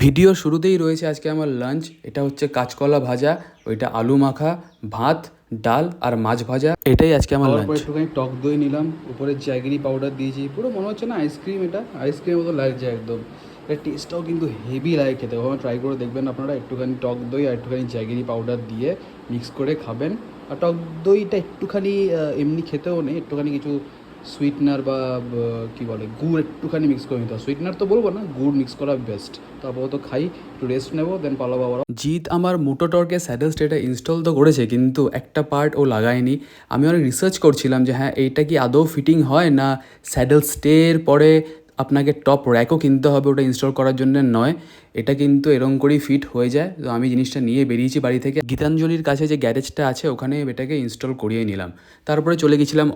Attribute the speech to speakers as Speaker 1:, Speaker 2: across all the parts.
Speaker 1: ভিডিওর শুরুতেই রয়েছে আজকে আমার লাঞ্চ। এটা হচ্ছে কাঁচকলা ভাজা, ওইটা আলু মাখা, ভাত, ডাল আর মাছ ভাজা। এটাই আজকে আমার লাঞ্চ। একটুখানি টক দই নিলাম, উপরে জ্যাগরি পাউডার দিয়েছি, পুরো মনে হচ্ছে না আইসক্রিম, এটা আইসক্রিমের মতো লাগছে একদম। এর টেস্টটাও কিন্তু হেভি লাগে খেতে, ওখানে ট্রাই করে দেখবেন আপনারা। একটুখানি টক দই আর একটুখানি জ্যাগরি পাউডার দিয়ে মিক্স করে খাবেন। আর টক দইটা একটুখানি এমনি খেতেও নেই, একটুখানি কিছু সুইটনার বা কী বলে গুড় একটুখানি মিক্স করে নিতে হবে। সুইটনার তো বলবো না, গুড় মিক্স করা বেস্ট। তো আপাতত খাই, একটু রেস্ট নেবো, দেন পালাবো আবার। জিৎ আমার মোটো টর্কের স্যাডেল স্টেটা ইনস্টল তো করেছে, কিন্তু একটা পার্ট ও লাগায়নি। আমি অনেক রিসার্চ করছিলাম যে হ্যাঁ এইটা কি আদৌ ফিটিং হয় না, স্যাডেল স্টের পরে আপনাকে টপ র্যাকও কিনতে হবে ওটা ইনস্টল করার জন্য নয়। এটা কিন্তু এরকম করেই ফিট হয়ে যায়। তো আমি জিনিসটা নিয়ে বেরিয়েছি বাড়ি থেকে, গীতাঞ্জলির কাছে যে গ্যারেজটা আছে ওখানে এটাকে ইনস্টল করিয়ে নিলাম। তারপরে চলে গেছিলাম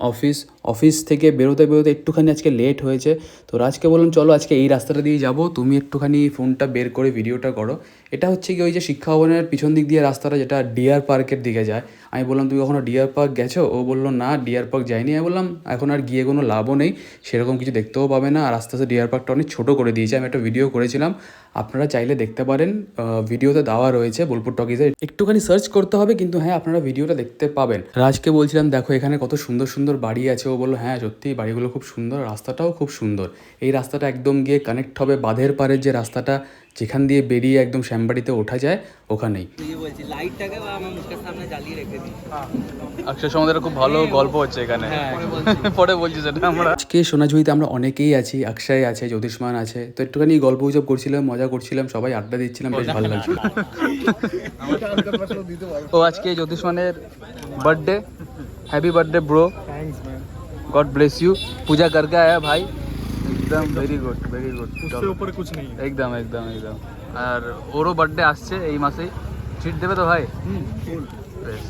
Speaker 1: অফিস থেকে বেরোতে একটুখানি আজকে লেট হয়েছে। তো রাজকে বললাম চলো আজকে এই রাস্তাটা দিয়ে যাবো, তুমি একটুখানি ফোনটা বের করে ভিডিওটা করো। এটা হচ্ছে কি ওই যে শিক্ষা ভবনের পিছন দিক দিয়ে রাস্তাটা, যেটা ডিয়ার পার্কের দিকে যায়। আমি বললাম তুমি কখনো ডিয়ার পার্ক গেছো? ও বললো না ডিয়ার পার্ক যাইনি। আমি বললাম এখন আর গিয়ে কোনো লাভও নেই, সেরকম কিছু দেখতেও পাবে না, আর আস্তে আস্তে ডিয়ার পার্কটা অনেক ছোটো করে দিয়েছে। আমি একটা ভিডিও করেছিলাম, আপনারা চাইলে দেখতে পারেন, ভিডিওতে দেওয়া রয়েছে বোলপুর টকিজে, একটুখানি সার্চ করতে হবে, কিন্তু হ্যাঁ আপনারা ভিডিওটা দেখতে পাবেন। রাজকে বলছিলাম দেখো এখানে কত সুন্দর সুন্দর বাড়ি আছে। ও বললো হ্যাঁ সত্যিই বাড়িগুলো খুব সুন্দর, রাস্তাটাও খুব সুন্দর। এই রাস্তাটা একদম গিয়ে কানেক্ট হবে বাঁধের পাড়ের যে রাস্তাটা, যেখান দিয়ে বেরিয়ে একদম শ্যামবাড়িতে ওঠা যায় ওখানেই। অক্ষয় সমাদের খুব ভালো গল্প হচ্ছে এখানে, পরে বলছি সেটা। আমরা আজকে সোনাঝুরিতে আমরা অনেকেই আছি, অক্ষয় আছে, জ্যোতিষ্মান আছে, তো একটুখানি গল্প গুজব করছিলাম, মজা করছিলাম, সবাই আড্ডা দিচ্ছিলাম, বেশ ভালো লাগছিল। ও আজকে জ্যোতিষ্মানের birthday, happy birthday bro, God bless you. पूजा करके आया भाई, एकदम वेरी गुड उससे ऊपर कुछ नहीं है। एकदम আর ওরও বার্থডে আসছে এই মাসেই, ট্রিট দেবে তো ভাই? বেশ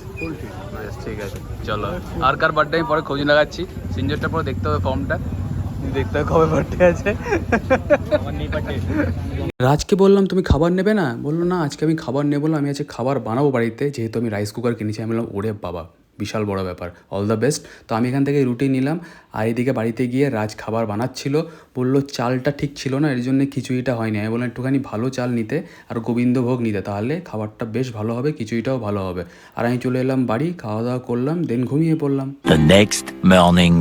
Speaker 1: ঠিক আছে চলো। আর কার বার্থডে আমি পরে খোঁজ লাগাচ্ছি, সিনজোরটা পরে দেখতে হবে, ফর্মটা দেখতে হবে কবে বার্থডে আছে। রাজকে বললাম তুমি খাবার নেবে না? বললো না আজকে আমি খাবার নেবো না, আমি আজকে খাবার বানাবো বাড়িতে, যেহেতু আমি রাইস কুকার কিনেছি। আমি বললাম ওরে বাবা বিশাল বড় ব্যাপার, অল দ্য বেস্ট। তো আমি এখান থেকে রুটি নিলাম, আর এদিকে বাড়িতে গিয়ে রাজ খাবার বানাচ্ছিল। বললো চালটা ঠিক ছিল না, এর জন্য খিচুড়িটা হয়নি। আমি বললাম একটুখানি ভালো চাল নিতে আর গোবিন্দভোগ নিতে, তাহলে খাবারটা বেশ ভালো হবে, খিচুড়িটাও ভালো হবে। আর আমি চলে এলাম বাড়ি, খাওয়া দাওয়া করলাম, দেন ঘুমিয়ে পড়লাম। The next morning.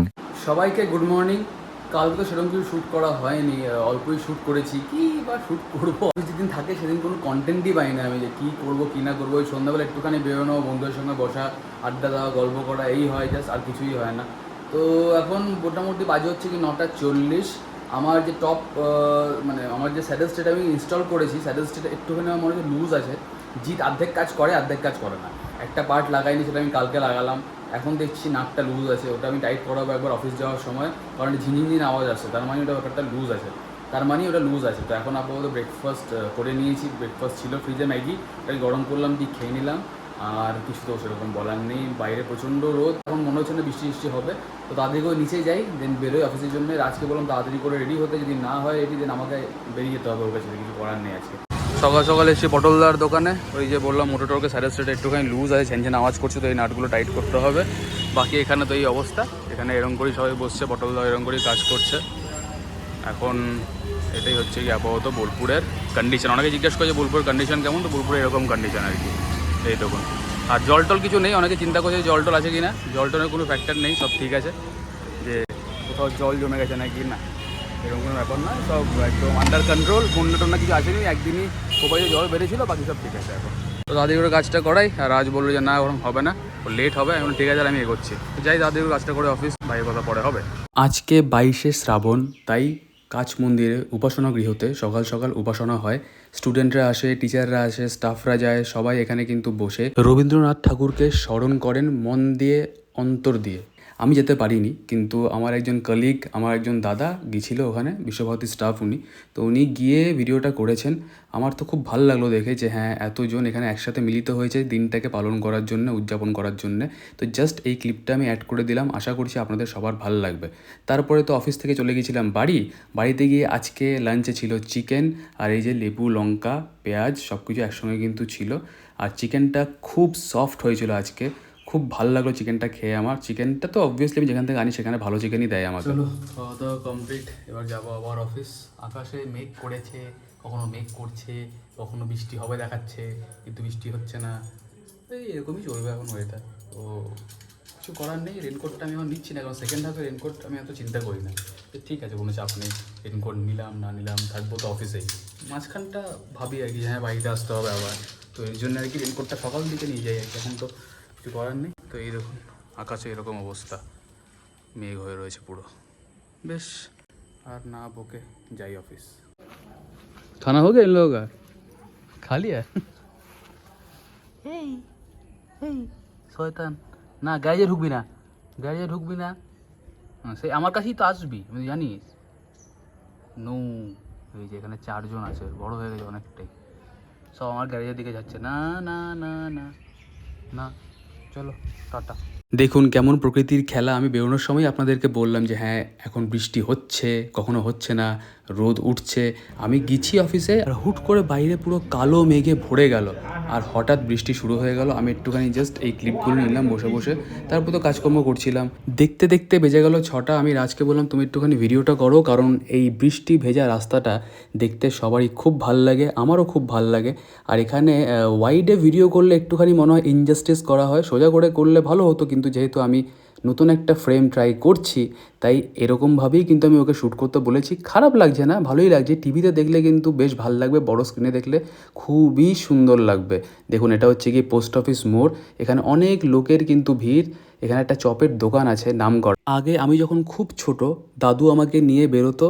Speaker 1: সবাইকে গুড মর্নিং। কালকে তো সেরকম কিছু শ্যুট করা হয়নি, অল্পই শ্যুট করেছি, কি বা শ্যুট করবো। যেদিন থাকে সেদিন কোনো কন্টেন্টই পাই না আমি, যে কী করবো কী না করবো। ওই সন্ধ্যাবেলা একটুখানি বেরোনো, বন্ধুদের সঙ্গে বসা, আড্ডা দেওয়া, গল্প করা, এই হয় জাস্ট, আর কিছুই হয় না। তো এখন মোটামুটি বাজে হচ্ছে কি 9:40। আমার যে টপ মানে আমার যে স্যাডেল স্টেট আমি ইনস্টল করেছি, স্যাডেল স্টেট একটুখানি আমার মনে হচ্ছে লুজ আছে। জিত অর্ধেক কাজ করে অর্ধেক কাজ করে না। একটা পার্ট লাগাইনি, সেটা আমি কালকে লাগালাম, এখন দেখছি নাটটা লুজ আছে, ওটা আমি টাইট করাবো একবার অফিস যাওয়ার সময়, কারণ ঝিনঝিন আওয়াজ আসছে, তার মানে ওটা ব্যাপারটা লুজ আছে, ওটা লুজ আছে। তো এখন আপাতত ব্রেকফাস্ট করে নিয়েছি, ব্রেকফাস্ট ছিল ফ্রিজে, ম্যাগি, ওটাকে গরম করলাম, দিয়ে খেয়ে নিলাম। আর কিছু তো সেরকম বলার নেই, বাইরে প্রচণ্ড রোদ, এখন মনে হচ্ছে না বৃষ্টি হবে। তো তাড়াতাড়ি করে নিচে যাই, দেন বেরোই অফিসের জন্য। আজকে বললাম তাড়াতাড়ি করে রেডি হতে, যদি না হয় রেডি দেন আমাকে বেরিয়ে যেতে হবে ওর কাছে, কিছু করার নেই আজকে। সকাল সকাল এসেছি পটলদার দোকানে, ওই যে বললাম মোটরকে স্যাডেল স্টেটে একটুখানি লুজ আছে, ঝেনঝেন আওয়াজ করছে, তো এই নাটগুলো টাইট করতে হবে। বাকি এখানে তো এই অবস্থা, এখানে এরম করেই সবাই বসছে, পটলদা এরম করেই কাজ করছে। এখন এটাই হচ্ছে কি আপাতত বোলপুরের কন্ডিশন। অনেকে জিজ্ঞেস করে যে বোলপুরের কন্ডিশন কেমন, তো বোলপুরে এরকম কন্ডিশন আর কি, এই দেখুন। আর জল টল কিছু নেই, অনেকে চিন্তা করছে জল টল আছে কি না, জল টলের কোনো ফ্যাক্টর নেই, সব ঠিক আছে। যে কোথাও জল জমে গেছে নাকি না, এরকম কোনো ব্যাপার না, সব একদম আন্ডার কন্ট্রোল। বন্যা টন্যা কিছু আসেনি, একদিনই কোপাইতে জল বেড়েছিল, বাকি সব ঠিক আছে এখন। তো দাদি করে কাজটা করাই, আর রাজ বললো যে না ওরকম হবে না, ও লেট হবে। এখন ঠিক আছে, আমি এগোচ্ছি, তো যাই দাদি করে কাজটা করে অফিস, ভাইয়ের কথা পরে হবে। আজকে 22শে শ্রাবণ, তাই কাচ মন্দিরে উপাসনা গৃহতে সকাল সকাল উপাসনা হয়। স্টুডেন্টরা আসে, টিচাররা আসে, স্টাফরা যায়, সবাই এখানে কিন্তু বসে রবীন্দ্রনাথ ঠাকুরকে স্মরণ করেন মন দিয়ে, অন্তর দিয়ে। আমি যেতে পারিনি, কিন্তু আমার একজন কলিগ, আমার একজন দাদা গিয়েছিল ওখানে, বিশ্বভারতী স্টাফ উনি, তো উনি গিয়ে ভিডিওটা করেছেন। আমার তো খুব ভালো লাগলো দেখে যে হ্যাঁ এতজন এখানে একসাথে মিলিত হয়েছে দিনটাকে পালন করার জন্য, উদযাপন করার জন্য। তো জাস্ট এই ক্লিপটা আমি অ্যাড করে দিলাম, আশা করছি আপনাদের সবার ভালো লাগবে। তারপরে তো অফিস থেকে চলে গেছিলাম বাড়িতে গিয়ে আজকে লাঞ্চে ছিল চিকেন, আর এই যে লেবু, লঙ্কা, পেঁয়াজ সব কিছু একসঙ্গে কিন্তু ছিল। আর চিকেনটা খুব সফট হয়েছিল আজকে, খুব ভালো লাগলো চিকেনটা খেয়ে আমার। চিকেনটা তো অবভিয়াসলি আমি যেখান থেকে আনি সেখানে ভালো চিকেনই দেয় আমাকে। চলো খাওয়া দাওয়া কমপ্লিট, এবার যাবো আবার অফিস। আকাশে মেঘ করেছে, কখনো মেঘ করছে, কখনো বৃষ্টি হবে দেখাচ্ছে, কিন্তু বৃষ্টি হচ্ছে না। এই এরকমই চলবে এখন ওয়েদার। তো কিছু করার নেই, রেনকোটটা আমি এখন নিচ্ছি না, কারণ সেকেন্ড হাফে রেনকোট আমি এত চিন্তা করি না। তো ঠিক আছে, কোনো চাপ নেই, রেনকোট নিলাম না নিলাম, থাকবো তো অফিসেই। মাঝখানটা ভাবি আর কি, হ্যাঁ বাড়িতে আসতে হবে আবার, তো এর জন্য আর কি রেনকোটটা সকাল দিকে নিয়ে যাই আর কি। এখন তো কিছু করার নেই। তো এই দেখুন আকাশে এরকম অবস্থা, মেঘ হয়ে রয়েছে পুরো। বেশ, আর না বকে যাই অফিস। खाना हो गया इन लोगों का? खा लिया? শয়তান, না গ্যারেজে ঢুকবি না, গ্যারেজে ঢুকবি না। হ্যাঁ, সেই আমার কাছেই তো আসবি, আমি জানিস। নো, এই যে এখানে 4 জন আছে, বড় হয়ে গেছে অনেকটাই, সব আমার গ্যারেজের দিকে যাচ্ছে। না না না না না, চলো টাটা। দেখুন কেমন প্রকৃতির খেলা। আমি বেরোনোর সময় আপনাদেরকে বললাম যে হ্যাঁ এখন বৃষ্টি হচ্ছে, কখনো হচ্ছে না, রোদ উঠছে। আমি গেছি অফিসে আর হুট করে বাইরে পুরো কালো মেঘে ভরে গেল, আর হঠাৎ বৃষ্টি শুরু হয়ে গেল। আমি একটুখানি জাস্ট এই ক্লিপগুলো নিলাম বসে বসে, তারপর তো কাজকর্ম করছিলাম। দেখতে দেখতে বেজে গেল 6টা। আমি রাজকে বললাম তুমি একটুখানি ভিডিওটা করো, কারণ এই বৃষ্টি ভেজা রাস্তাটা দেখতে সবারই খুব ভাল লাগে, আমারও খুব ভাল লাগে। আর এখানে ওয়াইডে ভিডিও করলে একটুখানি মনে হয় ইনজাস্টিস করা হয়, সোজা করে করলে ভালো হতো, কিন্তু যেহেতু আমি নতুন একটা ফ্রেম ট্রাই করছি, তাই এরকমভাবেই কিন্তু আমি ওকে শ্যুট করতে বলেছি। খারাপ লাগছে না, ভালোই লাগছে। টিভিতে দেখলে কিন্তু বেশ ভালো লাগবে, বড় স্ক্রিনে দেখলে খুবই সুন্দর লাগবে। দেখুন এটা হচ্ছে কি পোস্ট অফিস মোড়, এখানে অনেক লোকের কিন্তু ভিড়। এখানে একটা চপের দোকান আছে নামকরা। আগে আমি যখন খুব ছোট, দাদু আমাকে নিয়ে বেরোতো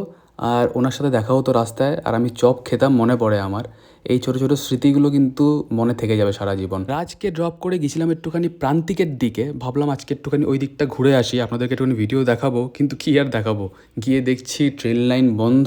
Speaker 1: আর ওনার সাথে দেখা হতো রাস্তায়, আর আমি চপ খেতাম, মনে পড়ে আমার। এই ছোটো ছোটো স্মৃতিগুলো কিন্তু মনে থেকে যাবে সারা জীবন। রাজকে ড্রপ করে গেছিলাম একটুখানি প্রান্তিকের দিকে, ভাবলাম আজকে একটুখানি ওই দিকটা ঘুরে আসি, আপনাদেরকে একটুখানি ভিডিও দেখাবো, কিন্তু কী আর দেখাবো। গিয়ে দেখছি ট্রেন লাইন বন্ধ।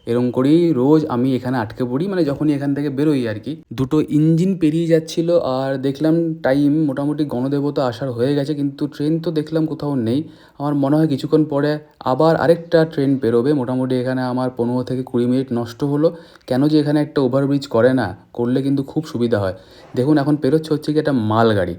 Speaker 1: এরকম করেই রোজ আমি এখানে আটকে পড়ি, মানে যখনই এখান থেকে বেরোই আর কি। দুটো ইঞ্জিন পেরিয়ে যাচ্ছিল, আর দেখলাম টাইম মোটামুটি গণদেবতা আসার হয়ে গেছে, কিন্তু ট্রেন তো দেখলাম কোথাও নেই। আমার মনে হয় কিছুক্ষণ পরে আবার আরেকটা ট্রেন বেরোবে। মোটামুটি এখানে আমার 15 থেকে 20 মিনিট নষ্ট হলো। কেন যে এখানে একটা ওভারব্রিজ করে না, করলে কিন্তু খুব সুবিধা হয়। দেখুন এখন পেরোচ্ছে হচ্ছে কি একটা মালগাড়ি।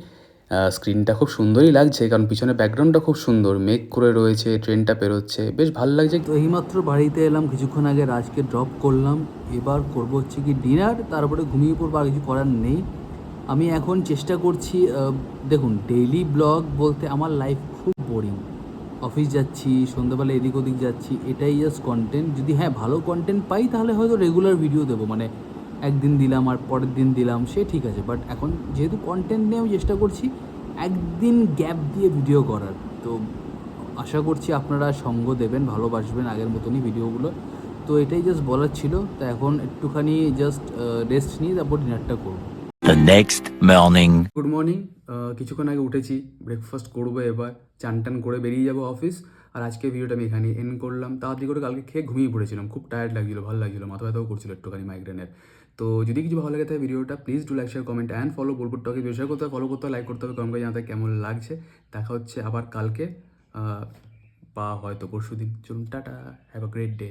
Speaker 1: স্ক্রিনটা খুব সুন্দরই লাগছে, কারণ পিছনে ব্যাকগ্রাউন্ডটা খুব সুন্দর, মেঘ করে রয়েছে, ট্রেনটা পেরোচ্ছে, বেশ ভালো লাগছে। তো এইমাত্র বাড়িতে এলাম, কিছুক্ষণ আগে রাজকে ড্রপ করলাম। এবার করবো হচ্ছে কি ডিনার, তারপরে ঘুমিয়ে পড়বো, আর কিছু করার নেই। আমি এখন চেষ্টা করছি, দেখুন ডেইলি ব্লগ বলতে আমার লাইফ খুব বোরিং। অফিস যাচ্ছি, সন্ধ্যাবেলা এদিক ওদিক যাচ্ছি, এটাই জাস্ট কন্টেন্ট। যদি হ্যাঁ ভালো কন্টেন্ট পাই তাহলে হয়তো রেগুলার ভিডিও দেবো, মানে একদিন দিলাম আর পরের দিন দিলাম, সে ঠিক আছে। বাট এখন যেহেতু কন্টেন্ট নিয়ে আমি চেষ্টা করছি একদিন গ্যাপ দিয়ে ভিডিও করার। তো আশা করছি আপনারা সঙ্গ দেবেন, ভালোবাসবেন আগের মতনই ভিডিওগুলো। তো এটাই জাস্ট বলার ছিল। তো এখন একটুখানি জাস্ট রেস্ট নিয়ে তারপর ডিনারটা করবো।
Speaker 2: The next morning.
Speaker 1: Good morning. কিছুক্ষণ আগে উঠেছি, ব্রেকফাস্ট করবো, এবার চান টান করে বেরিয়ে যাবো অফিস। আর আজকে ভিডিওটা আমি এখানে এন্ড করলাম। তাড়াতাড়ি করে কালকে খেয়ে ঘুমিয়ে পড়েছিলাম, খুব টায়ার্ড লাগছিলো, ভালো লাগছিলো, মাথা ব্যথাও করছিল একটুখানি মাইগ্রেনের। তো যদি কিছু ভালো লাগে তাই ভিডিওটা please do like share comment and follow. Bolpur টকে শেয়ার করতে হবে, ফলো করতে হবে, লাইক করতে হবে, কমেন্ট করে জানাতে কেমন লাগছে। দেখা হচ্ছে আবার কালকে বা হয়তো পরশু দিন। চলুন tata, have a great day.